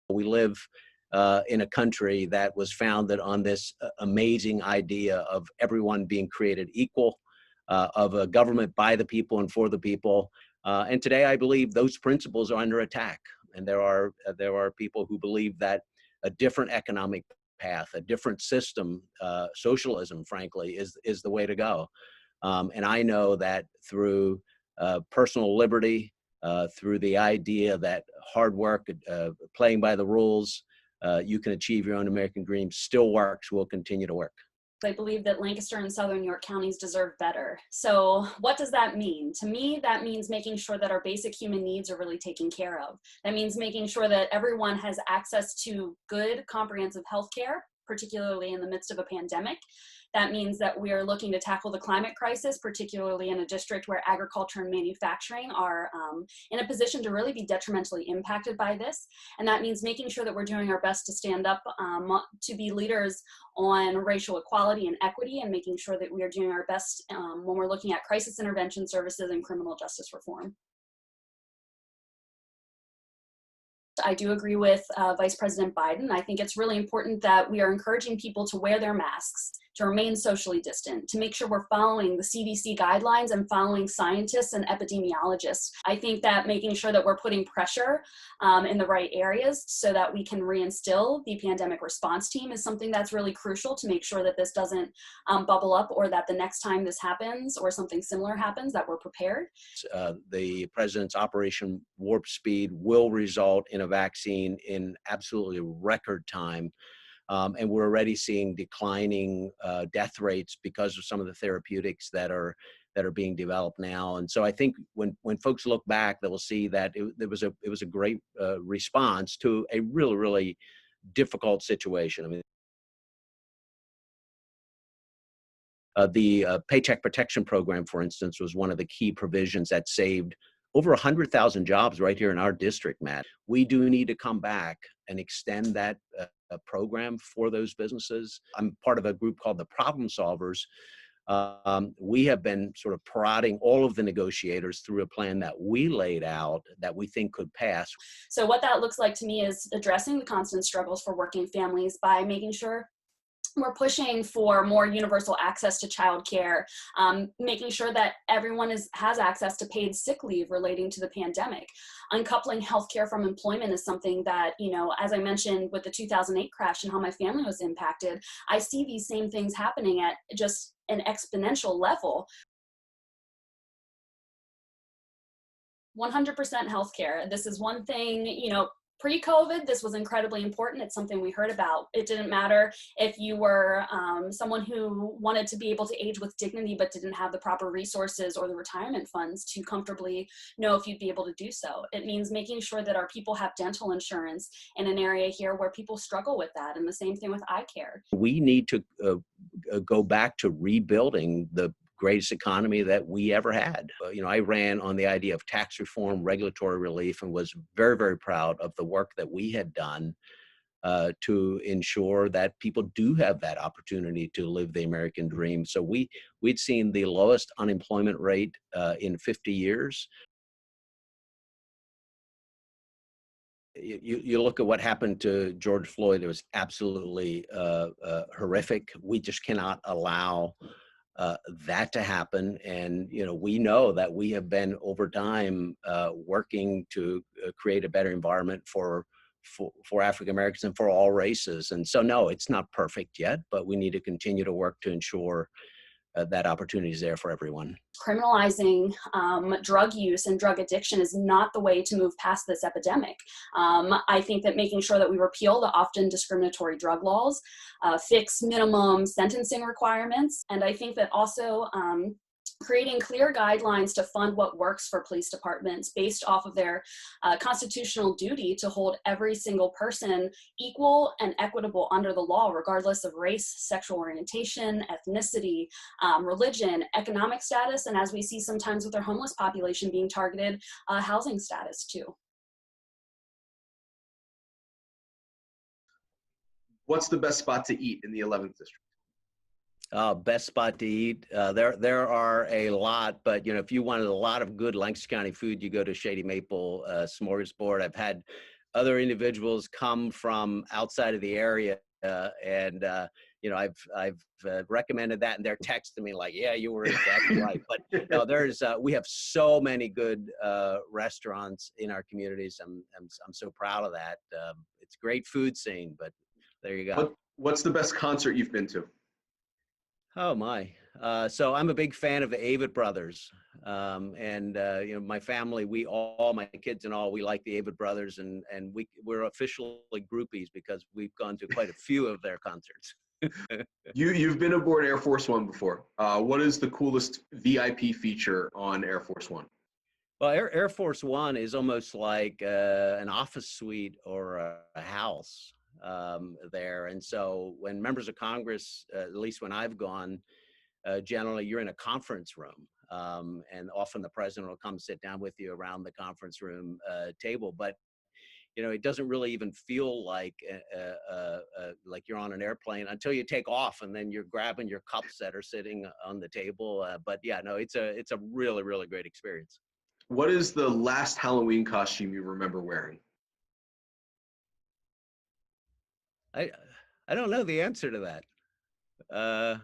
We live in a country that was founded on this amazing idea of everyone being created equal, of a government by the people and for the people. And today, I believe those principles are under attack. And there are people who believe that a different economic path, a different system, socialism, frankly, is the way to go. And I know that through personal liberty, through the idea that hard work, playing by the rules, you can achieve your own American dream, still works, will continue to work. I believe that Lancaster and Southern York counties deserve better. So what does that mean? To me, that means making sure that our basic human needs are really taken care of. That means making sure that everyone has access to good, comprehensive health care, particularly in the midst of a pandemic. That means that we are looking to tackle the climate crisis, particularly in a district where agriculture and manufacturing are in a position to really be detrimentally impacted by this. And that means making sure that we're doing our best to stand up to be leaders on racial equality and equity, and making sure that we are doing our best when we're looking at crisis intervention services and criminal justice reform. I do agree with Vice President Biden. I think it's really important that we are encouraging people to wear their masks, to remain socially distant, to make sure we're following the CDC guidelines and following scientists and epidemiologists. I think that making sure that we're putting pressure in the right areas so that we can reinstill the pandemic response team is something that's really crucial to make sure that this doesn't bubble up, or that the next time this happens or something similar happens, that we're prepared. The president's Operation Warp Speed will result in a vaccine in absolutely record time. And we're already seeing declining death rates because of some of the therapeutics that are being developed now. And so I think when folks look back, they will see that it was a great response to a really, really difficult situation. I mean, the Paycheck Protection Program, for instance, was one of the key provisions that saved over 100,000 jobs right here in our district, Matt. We do need to come back and extend that program for those businesses. I'm part of a group called the Problem Solvers. We have been sort of prodding all of the negotiators through a plan that we laid out that we think could pass. So what that looks like to me is addressing the constant struggles for working families by making sure we're pushing for more universal access to childcare, making sure that everyone has access to paid sick leave relating to the pandemic. Uncoupling healthcare from employment is something that, as I mentioned with the 2008 crash and how my family was impacted, I see these same things happening at just an exponential level. 100% healthcare. This is one thing, pre-COVID, this was incredibly important. It's something we heard about. It didn't matter if you were someone who wanted to be able to age with dignity but didn't have the proper resources or the retirement funds to comfortably know if you'd be able to do so. It means making sure that our people have dental insurance in an area here where people struggle with that, and the same thing with eye care. We need to go back to rebuilding the greatest economy that we ever had. I ran on the idea of tax reform, regulatory relief, and was very, very proud of the work that we had done to ensure that people do have that opportunity to live the American dream. So we'd seen the lowest unemployment rate in 50 years. You look at what happened to George Floyd, it was absolutely horrific. We just cannot allow that to happen. And, we know that we have been over time working to create a better environment for African Americans and for all races. And so, no, it's not perfect yet, but we need to continue to work to ensure that opportunity is there for everyone. Criminalizing drug use and drug addiction is not the way to move past this epidemic. I think that making sure that we repeal the often discriminatory drug laws, fix minimum sentencing requirements, and I think that also creating clear guidelines to fund what works for police departments based off of their constitutional duty to hold every single person equal and equitable under the law, regardless of race, sexual orientation, ethnicity, religion, economic status, and as we see sometimes with our homeless population being targeted, housing status too. What's the best spot to eat in the 11th district? Best spot to eat. There are a lot, but if you wanted a lot of good Lancaster County food, you go to Shady Maple Smorgasbord. I've had other individuals come from outside of the area, you know, I've recommended that, and they're texting me like, yeah, you were exactly right. But no, we have so many good restaurants in our communities. I'm so proud of that. It's a great food scene, but there you go. What's the best concert you've been to? Oh my. So I'm a big fan of the Avett Brothers. You know, my family, my kids and all, we like the Avett Brothers, and we're officially groupies because we've gone to quite a few of their concerts. You've been aboard Air Force One before. What is the coolest VIP feature on Air Force One? Well, Air Force One is almost like an office suite or a house there. And so when members of Congress, at least when I've gone, generally you're in a conference room, and often the president will come sit down with you around the conference room table. But you know, it doesn't really even feel like you're on an airplane until you take off, and then you're grabbing your cups that are sitting on the table. But yeah, no, it's a really, really great experience. What is the last Halloween costume you remember wearing? I don't know the answer to that.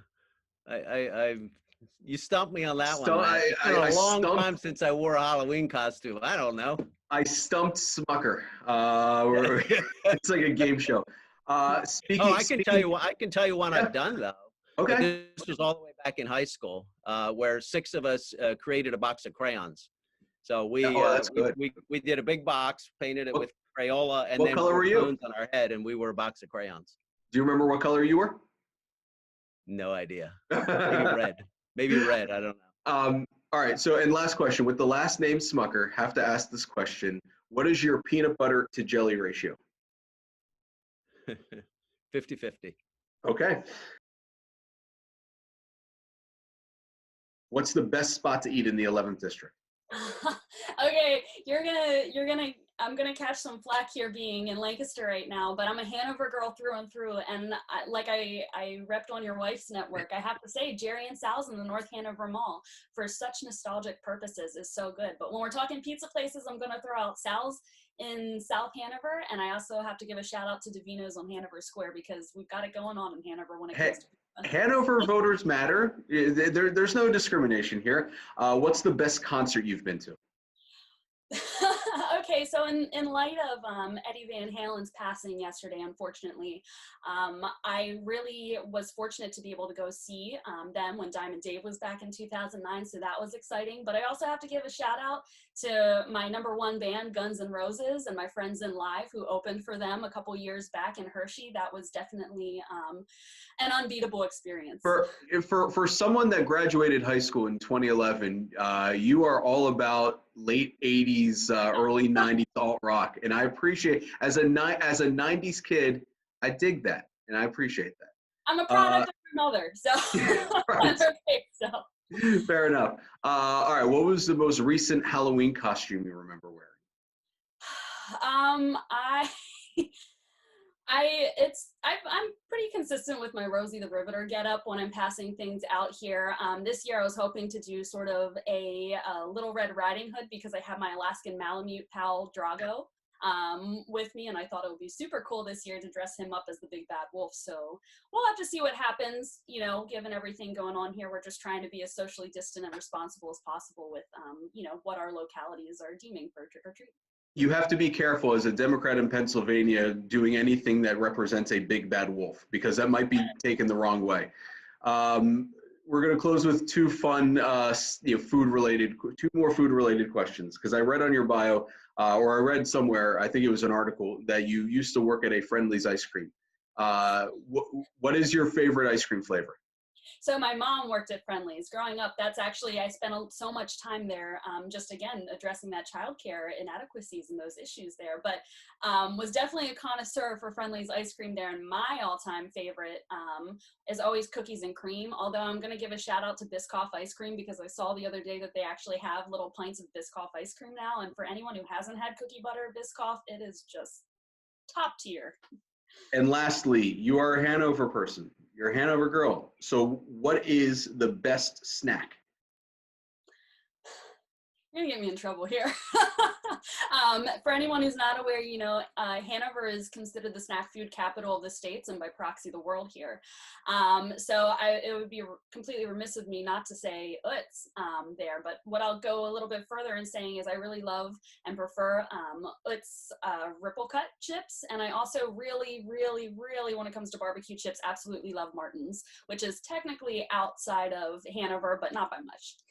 You stumped me on that one. It's been a long time since I wore a Halloween costume. I don't know. I stumped Smucker. It's like a game show. I can tell you one I've done though. Okay. But this was all the way back in high school, where 6 of us created a box of crayons. So we did a big box, painted it with Crayola, and then color were you? cones on our head, and we were a box of crayons. Do you remember what color you were? No idea. Maybe red. Maybe red. I don't know. All right. So, and last question. With the last name Smucker, have to ask this question. What is your peanut butter to jelly ratio? 50-50. Okay. What's the best spot to eat in the 11th district? Okay, I'm gonna catch some flack here being in Lancaster right now, but I'm a Hanover girl through and through, and I repped on your wife's network. I have to say, Jerry and Sal's in the North Hanover Mall, for such nostalgic purposes, is so good. But when we're talking pizza places, I'm gonna throw out Sal's in South Hanover, and I also have to give a shout out to Davino's on Hanover Square, because we've got it going on in Hanover when it comes to Hanover voters matter. There's no discrimination here. What's the best concert you've been to? Okay, so in light of Eddie Van Halen's passing yesterday, unfortunately, I really was fortunate to be able to go see them when Diamond Dave was back in 2009, so that was exciting. But I also have to give a shout out to my #1 band, Guns N' Roses, and my friends in Live, who opened for them a couple years back in Hershey. That was definitely an unbeatable experience. For someone that graduated high school in 2011, you are all about late 80s, early 90s alt rock, and I appreciate, as a 90s kid, I dig that, and I appreciate that. I'm a product of my mother, so so. Fair enough. All right, what was the most recent Halloween costume you remember wearing? I'm pretty consistent with my Rosie the Riveter getup when I'm passing things out here. This year I was hoping to do sort of a Little Red Riding Hood, because I have my Alaskan Malamute pal Drago with me, and I thought it would be super cool this year to dress him up as the big bad wolf. So we'll have to see what happens, you know, given everything going on here. We're just trying to be as socially distant and responsible as possible with, you know, what our localities are deeming for trick or treat. You have to be careful as a Democrat in Pennsylvania doing anything that represents a big bad wolf, because that might be taken the wrong way. We're going to close with two fun, two more food-related questions, because I read on your bio, or I read somewhere, I think it was an article, that you used to work at a Friendly's ice cream. What is your favorite ice cream flavor? So my mom worked at Friendly's. Growing up, that's actually, I spent so much time there, just again, addressing that childcare inadequacies and those issues there, but was definitely a connoisseur for Friendly's ice cream there. And my all-time favorite is always cookies and cream, although I'm going to give a shout out to Biscoff ice cream, because I saw the other day that they actually have little pints of Biscoff ice cream now. And for anyone who hasn't had cookie butter Biscoff, it is just top tier. And lastly, you are a Hanover person. You're a Hanover girl. So what is the best snack? You're gonna get me in trouble here. For anyone who's not aware, you know, Hanover is considered the snack food capital of the States and by proxy the world here. So it would be completely remiss of me not to say Utz there, but what I'll go a little bit further in saying is I really love and prefer Utz Ripple Cut chips, and I also really, when it comes to barbecue chips, absolutely love Martin's, which is technically outside of Hanover, but not by much.